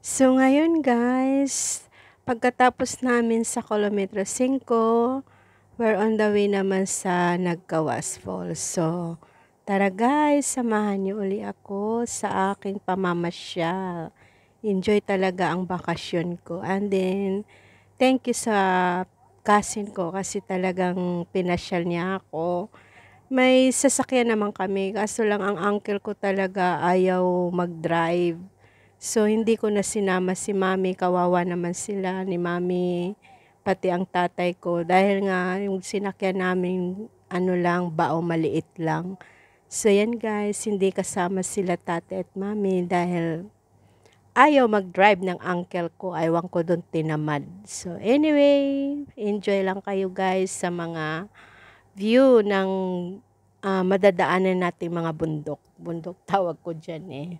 So ngayon guys, pagkatapos namin sa kilometro 5, we're on the way naman sa Nagkawas Falls. So tara guys, samahan niyo uli ako sa aking pamamasyal. Enjoy talaga ang bakasyon ko. And then, thank you sa cousin ko kasi talagang pinasyal niya ako. May sasakyan naman kami, kaso lang ang uncle ko talaga ayaw mag-drive. So, hindi ko na sinama si mami, kawawa naman sila ni mami, pati ang tatay ko. Dahil nga, yung sinakyan namin, ano lang, bao maliit lang. So, yan guys, hindi kasama sila tatay at mami dahil ayaw mag-drive ng uncle ko. Aywan ko doon tinamad. So, anyway, enjoy lang kayo guys sa mga view ng madadaanan nating mga bundok. Bundok tawag ko dyan eh.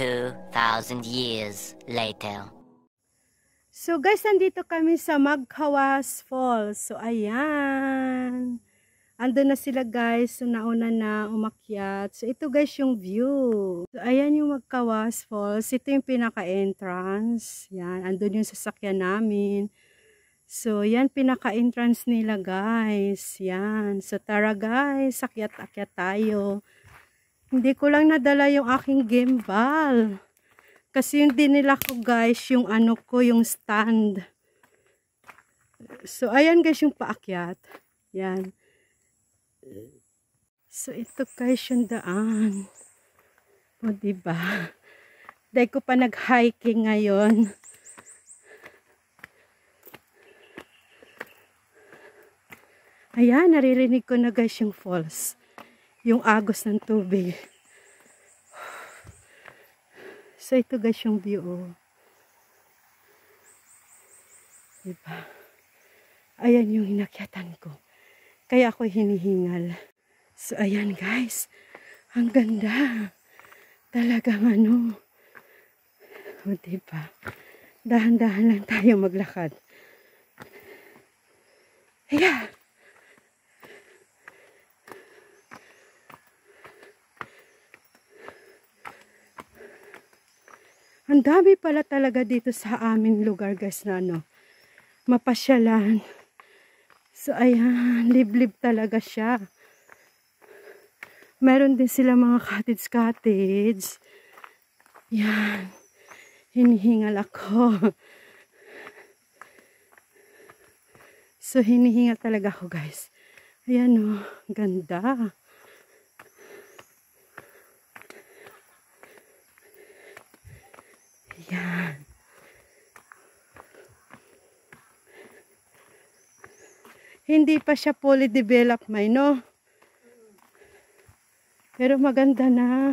2,000 years later. So guys, nandito kami sa Magkawas Falls. So ayan. Ando na sila guys. So nauna na umakyat. So ito guys yung view. So ayan yung Magkawas Falls. Ito yung pinaka-entrance. Yan. Andun yung sasakyan namin. So yan pinaka-entrance nila guys. Yan. So tara guys. Akyat-akyat tayo. Hindi ko lang nadala yung aking gimbal. Kasi yung dinila ko guys, yung ano ko, yung stand. So, ayan guys yung paakyat. Yan. So, ito guys yung daan. O, diba? Dahil ko pa nag-hiking ngayon. Ayan, naririnig ko na guys yung falls. Yung agos ng tubig. So, ito guys yung view. Diba? Ayan yung hinakyatan ko. Kaya ako hinihingal. So, ayan guys. Ang ganda. Talagang ano. O, diba? Dahan-dahan lang tayo maglakad. Ayan. Ang dami pala talaga dito sa aming lugar guys na ano, mapasyalan. So ayan, liblib talaga siya. Meron din sila mga cottage. Yan. Hinihingal ako. So hinihingal talaga ako guys. Ayan o, ganda. Yan. Hindi pa siya fully developed, may no? Pero maganda na.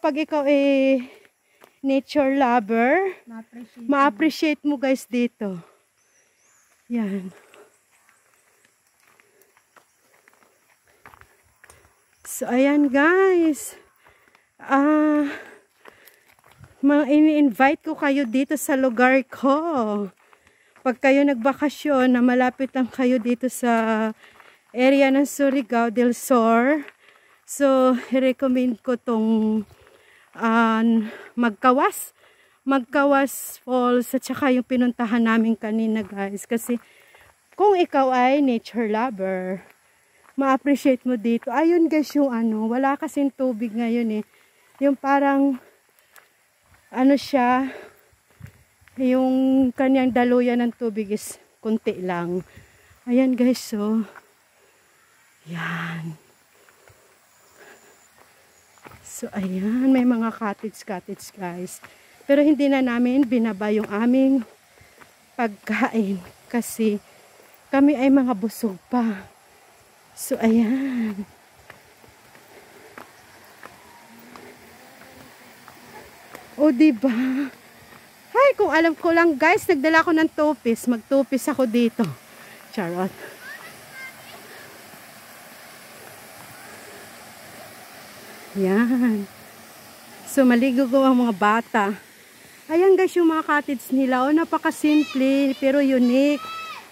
Pag ikaw nature lover, ma-appreciate mo guys dito. Yan. So, ayan guys. Ini-invite ko kayo dito sa lugar ko. Pag kayo nagbakasyon na malapit lang kayo dito sa area ng Surigao del Sur, so i-recommend ko tong Magkawas Falls at saka yung pinuntahan namin kanina guys. Kasi kung ikaw ay nature lover, ma-appreciate mo dito. Ayun guys yung wala kasing tubig ngayon eh. Yung parang siya, yung kanyang daluyan ng tubig is kunti lang. Ayan guys, so yan. So ayan, may mga cottage guys. Pero hindi na namin binaba yung aming pagkain kasi kami ay mga busog pa. So ayan. O diba? Ay, kung alam ko lang guys, nagdala ko ng tupis. Magtupis ako dito. Charot. Yan. So, maligo ko ang mga bata. Ayan guys, yung mga cottage nila. O, napakasimple, pero unique.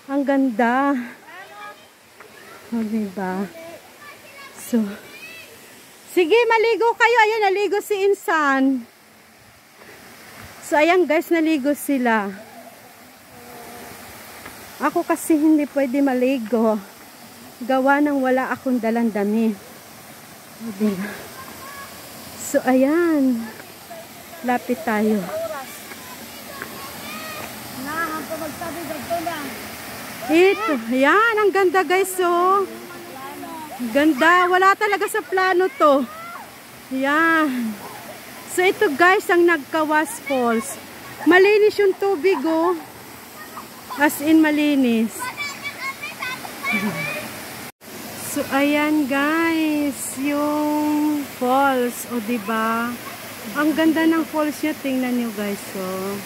Ang ganda. O, diba? So, sige, maligo kayo. Ayan, naligo si Insan. So, ayan guys, naligo sila. Ako kasi hindi pwede maligo. Gawa ng wala akong dalang dami. So, ayan. Lapit tayo. Ito, ayan. Ang ganda guys, oh. Ganda. Wala talaga sa plano to. Ayan. So, ito guys, ang Nagkawas Falls. Malinis yung tubig, oh. As in, malinis. So, ayan guys, yung falls, o diba? Ang ganda ng falls niya, tingnan nyo guys, oh.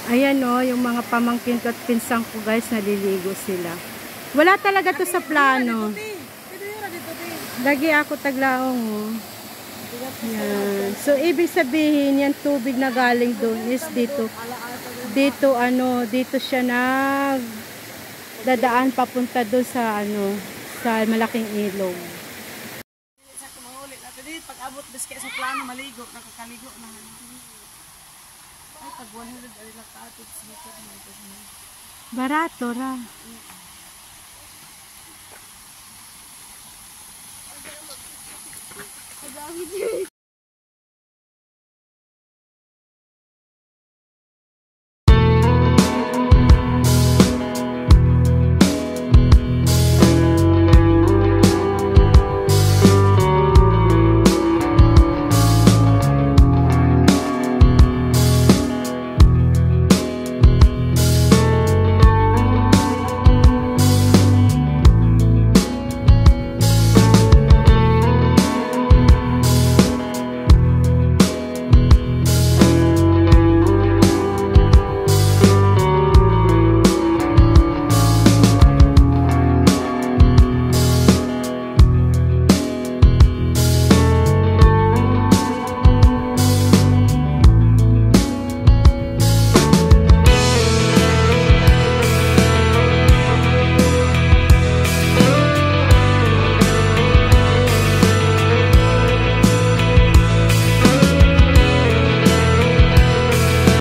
Ayan, oh, yung mga pamangkin ko at pinsang ko guys, naliligo sila. Wala talaga to sa plano. Lagi ako taglaong, oh. Yan. So, ibig sabihin, yan tubig na galing doon is dito. Dito siya dadaan papunta doon sa, sa malaking ilog. Pag abot biskit sa plano, maligo, nakakaligo na. Ay, pag 100, ay lakatid. Barato ra.